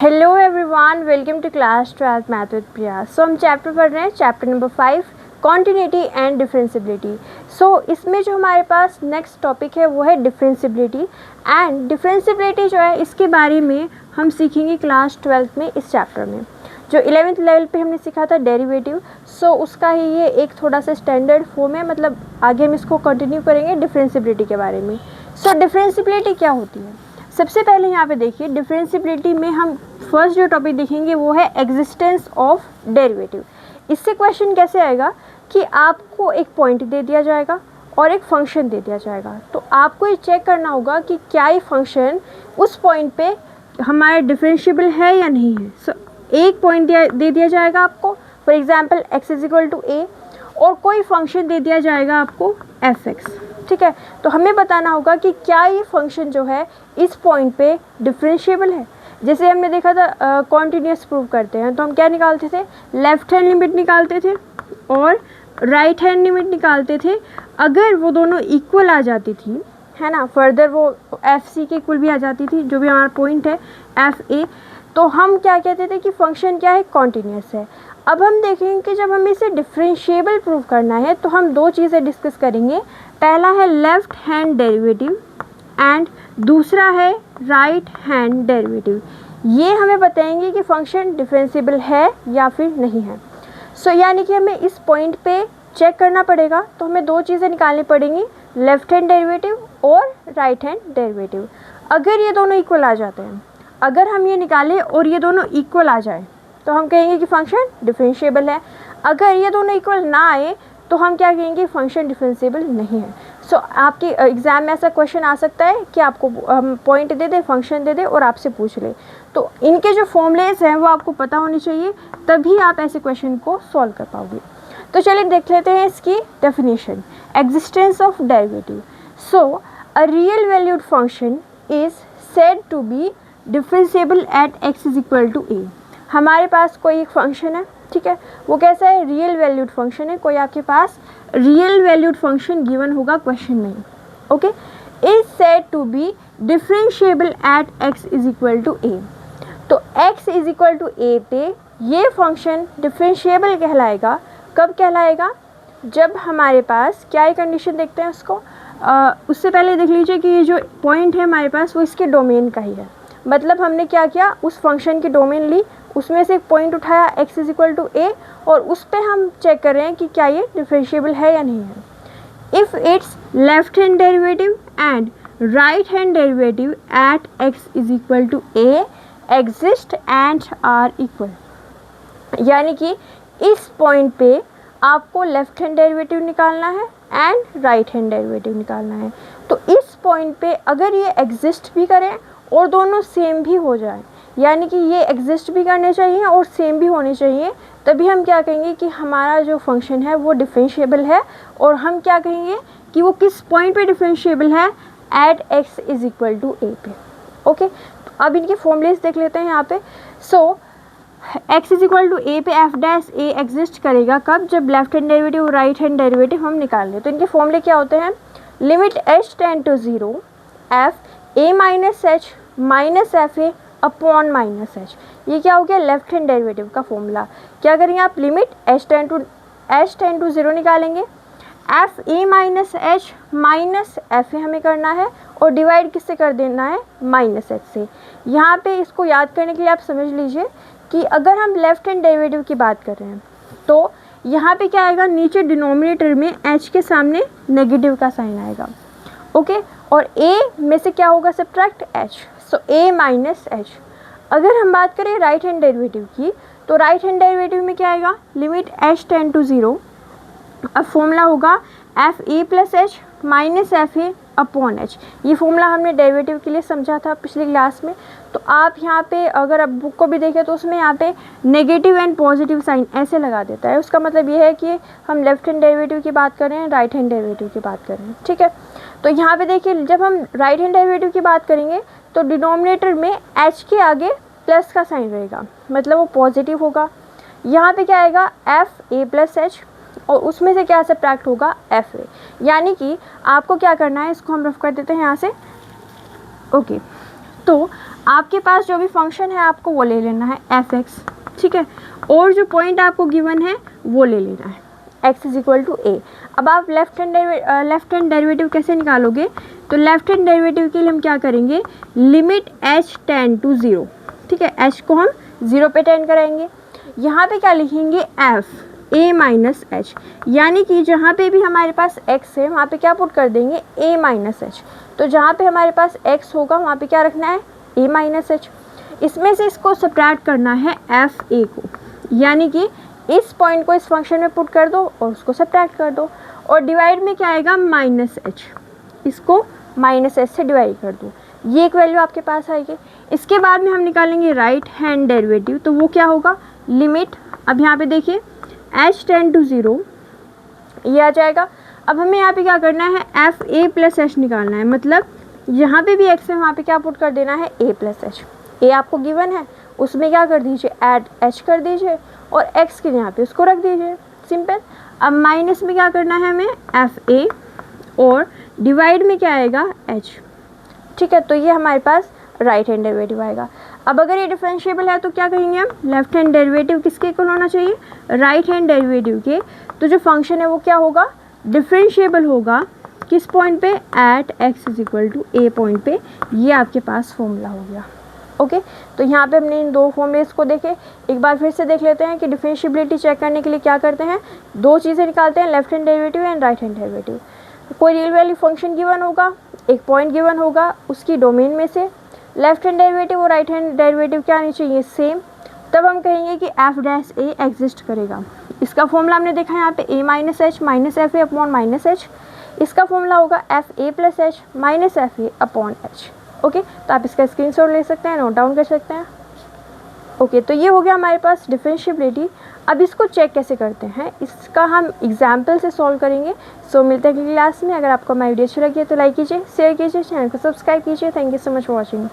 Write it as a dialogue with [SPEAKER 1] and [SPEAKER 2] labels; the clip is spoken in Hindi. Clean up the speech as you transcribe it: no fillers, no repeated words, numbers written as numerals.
[SPEAKER 1] Hello everyone, welcome to class 12th math with Priya. So हम चैप्टर पढ़ रहे हैं, chapter number 5, continuity and differentiability. So इसमें जो हमारे पास नेक्स्ट टॉपिक है वो है डिफरेंशियबिलिटी। एंड डिफरेंशियबिलिटी जो है इसके बारे में हम सीखेंगे क्लास 12th में इस चैप्टर में। जो 11th लेवल पे हमने सीखा था डेरिवेटिव, सो उसका ही ये एक थोड़ा सा स्टैंडर्ड फॉर्म है, मतलब आगे हम इसको कंटिन्यू करेंगे डिफरेंशियबिलिटी के बारे में। सो डिफरेंशियबिलिटी क्या होती है? सबसे पहले यहाँ पे देखिए, डिफरेंशियबिलिटी में हम फर्स्ट जो टॉपिक देखेंगे वो है एग्जिस्टेंस ऑफ डेरिवेटिव। इससे क्वेश्चन कैसे आएगा कि आपको एक पॉइंट दे दिया जाएगा और एक फंक्शन दे दिया जाएगा, तो आपको ये चेक करना होगा कि क्या ये फंक्शन उस पॉइंट पे हमारा डिफरेंशिएबल है या नहीं है। सो एक पॉइंट दे दिया जाएगा आपको, for example x is to a, और कोई फंक्शन दे दिया जाएगा आपको f(x), ठीक है। तो हमें बताना होगा कि क्या ये फंक्शन जो है इस पॉइंट पे डिफरेंशिएबल है। जैसे हमने देखा था कॉन्टिन्यूस प्रूव करते हैं तो हम क्या निकालते थे, लेफ्ट हैंड लिमिट निकालते थे और राइट हैंड लिमिट निकालते थे। अगर वो दोनों इक्वल आ जाती थी, है ना, फर्दर वो एफ सी के इक्वल भी आ जाती थी, जो भी हमारा पॉइंट है एफ ए, तो हम क्या कहते थे कि फंक्शन क्या है, कॉन्टिन्यूस है। अब हम देखेंगे कि जब हमें इसे डिफरेंशिएबल प्रूव करना है तो हम दो चीज़ें डिस्कस करेंगे। पहला है लेफ्ट हैंड डेरिवेटिव एंड दूसरा है राइट हैंड डेरिवेटिव। ये हमें बताएंगे कि फंक्शन डिफरेंशिएबल है या फिर नहीं है। सो यानी कि हमें इस पॉइंट पे चेक करना पड़ेगा, तो हमें दो चीज़ें निकालनी पड़ेंगी, लेफ्ट हैंड डेरिवेटिव और राइट हैंड डेरिवेटिव। अगर ये दोनों इक्वल आ जाते हैं, अगर हम ये निकालें और ये दोनों इक्वल आ जाए तो हम कहेंगे कि फंक्शन डिफरेंशिएबल है। अगर ये दोनों इक्वल ना आए तो हम क्या कहेंगे, फंक्शन डिफरेंशिएबल नहीं है। सो आपके एग्ज़ाम में ऐसा क्वेश्चन आ सकता है कि आपको पॉइंट दे दे, फंक्शन दे दे और आपसे पूछ ले, तो इनके जो फॉर्मूलेज हैं वो आपको पता होने चाहिए, तभी आप ऐसे क्वेश्चन को सॉल्व कर पाओगे। तो चलिए देख लेते हैं इसकी definition, existence of derivative. So a real valued function is said to be differentiable at x is equal to a। हमारे पास कोई एक फंक्शन है, ठीक है, वो कैसा है, रियल वैल्यूड फंक्शन है। कोई आपके पास रियल वैल्यूड फंक्शन गिवन होगा क्वेश्चन में, okay, is said to be differentiable at x is equal to a। तो x is equal to a पे ये फंक्शन डिफरेंशिएबल कहलाएगा। कब कहलाएगा, जब हमारे पास क्या है, कंडीशन देखते हैं उसको। उससे पहले देख लीजिए कि ये जो पॉइंट है हमारे पास वो इसके डोमेन का ही है। मतलब हमने क्या किया, उस फंक्शन की डोमेन ली, उसमें से एक पॉइंट उठाया x is equal to a, और उस पर हम चेक कर रहे हैं कि क्या ये डिफरेंशिएबल है या नहीं है। If it's left hand derivative and right hand derivative at x is equal to a exist and are equal. यानी कि इस पॉइंट पे आपको लेफ्ट हैंड डेरिवेटिव निकालना है एंड राइट हैंड डेरिवेटिव निकालना है। तो इस पॉइंट पे अगर ये एग्जिस्ट भी करें और दोनों सेम भी हो जाए, यानी कि ये एग्जिस्ट भी करने चाहिए और सेम भी होने चाहिए, तभी हम क्या कहेंगे कि हमारा जो फंक्शन है वो डिफरेंशिएबल है। और हम क्या कहेंगे कि वो किस पॉइंट पे डिफरेंशिएबल है, at x is equal to a पे, ओके। तो अब इनके फॉर्मूलेस देख लेते हैं यहाँ पे। So x is equal to a पे f डैश a एग्जिस्ट करेगा कब, जब लेफ्ट हैंड डेरिवेटिव और राइट हैंड डेरिवेटिव हम निकाल लें। तो इनके फॉर्मूले क्या होते हैं, limit h tend to 0 f a minus h minus f a upon minus h. ये क्या हो गया, लेफ्ट हैंड डेरिवेटिव का फॉर्मूला। क्या करेंगे आप, लिमिट h टेंड टू 0 निकालेंगे, F A minus H minus f ए हमें करना है, और डिवाइड किससे कर देना है, माइनस एच से। यहाँ पे इसको याद करने के लिए आप समझ लीजिए कि अगर हम लेफ्ट हैंड डेरिवेटिव की बात कर रहे हैं तो यहाँ पे क्या आएगा, नीचे डिनोमिनेटर में h के सामने नेगेटिव का साइन आएगा, ओके, और a में से क्या होगा, subtract h, so a minus H. अगर हम बात करें राइट हैंड डेरिवेटिव की, तो राइट हैंड डेरिवेटिव में क्या आएगा, लिमिट h टेंड टू 0, अब फॉर्मूला होगा F A plus H minus f a upon H. ये फॉर्मूला हमने डेरिवेटिव के लिए समझा था पिछली क्लास में। तो आप यहाँ पे अगर आप बुक को भी देखें तो उसमें यहाँ पे नेगेटिव एंड पॉजिटिव साइन ऐसे लगा देता है। उसका मतलब ये है कि हम लेफ्ट हैंड डेरिवेटिव की बात कर रहे हैं, राइट हैंड डेरिवेटिव की बात कर रहे हैं, ठीक है। तो यहाँ पे देखिए, जब हम राइट हैंड डेरिवेटिव की बात करेंगे तो डिनोमिनेटर में h के आगे प्लस का साइन रहेगा, मतलब वो पॉजिटिव होगा। यहाँ पे क्या आएगा, एफ ए प्लस एच, और उसमें से क्या सब्ट्रैक्ट होगा, एफ ए। यानी कि आपको क्या करना है, इसको हम रफ कर देते हैं यहाँ से, ओके। तो आपके पास जो भी फंक्शन है आपको वो ले लेना है एफ एक्स, ठीक है, और जो पॉइंट आपको गिवन है वो ले लेना है x इज इक्वल टू ए। अब आप लेफ्ट हैंड डेरिवेटिव कैसे निकालोगे, तो लेफ्ट हैंड डेरिवेटिव के लिए हम क्या करेंगे, लिमिट h टेंड टू 0, ठीक है, h को हम 0 पे टेंड कराएंगे। यहाँ पे क्या लिखेंगे, f a माइनस एच, यानी कि जहाँ पे भी हमारे पास x है वहाँ पे क्या पुट कर देंगे, a माइनस एच। तो जहाँ पे हमारे पास x होगा वहाँ पे क्या रखना है, a माइनस एच। इसमें से इसको सब्ट्रैक्ट करना है एफ ए को, यानी कि इस पॉइंट को इस फंक्शन में पुट कर दो और उसको सब्ट्रैक्ट कर दो, और डिवाइड में क्या आएगा, माइनस एच, इसको माइनस एच से डिवाइड कर दो, ये एक वैल्यू आपके पास आएगी। इसके बाद में हम निकालेंगे राइट हैंड डेरिवेटिव, तो वो क्या होगा, लिमिट, अब यहाँ पे देखिए h टेंड टू 0 ये आ जाएगा। अब हमें यहाँ पे क्या करना है, एफ ए प्लस एच निकालना है, मतलब यहाँ पे भी x है वहाँ पे क्या पुट कर देना है, a प्लस एच। ए आपको गिवन है, उसमें क्या कर दीजिए, ऐड h कर दीजिए और x के यहाँ पे उसको रख दीजिए, सिंपल। अब माइनस में क्या करना है हमें, एफ ए, और डिवाइड में क्या आएगा, h, ठीक है। तो ये हमारे पास राइट हैंड डेरिवेटिव आएगा। अब अगर ये डिफरेंशिएबल है तो क्या कहेंगे हम, लेफ्ट हैंड डेरिवेटिव किसके इक्वल होना चाहिए, राइट हैंड डेरिवेटिव के। तो जो फंक्शन है वो क्या होगा, डिफरेंशिएबल होगा किस पॉइंट पे, at x is equal to a point पे। ये आपके पास फॉर्मूला हो गया, ओके। तो यहाँ पे हमने इन दो फॉर्मूलेस को देखे, एक बार फिर से देख लेते हैं कि डिफरेंशिएबिलिटी चेक करने के लिए क्या करते हैं, दो चीज़ें निकालते हैं, left hand derivative and right hand derivative. कोई रियल वैल्यू फंक्शन गिवन होगा, एक पॉइंट गिवन होगा, उसकी डोमेन में से लेफ्ट हैंड डेरिवेटिव और राइट हैंड डेरिवेटिव क्या आनी चाहिए, सेम, तब हम कहेंगे कि एफ डैश ए एग्जिस्ट करेगा। इसका फॉर्मूला हमने देखा है यहाँ पे a minus H minus f a upon minus H, इसका फॉर्मूला होगा F A plus H minus f a upon H, okay. तो आप इसका स्क्रीनशॉट ले सकते हैं, नोट डाउन कर सकते हैं, ओके। तो ये हो गया हमारे पास डिफरेंशिएबिलिटी। अब इसको चेक कैसे करते हैं, इसका हम एग्जाम्पल से सॉल्व करेंगे। सो मिलते हैं अगली क्लास में। अगर आपको हमारी वीडियो अच्छी लगी है तो लाइक कीजिए, शेयर कीजिए, चैनल को सब्सक्राइब कीजिए। Thank you so much for watching.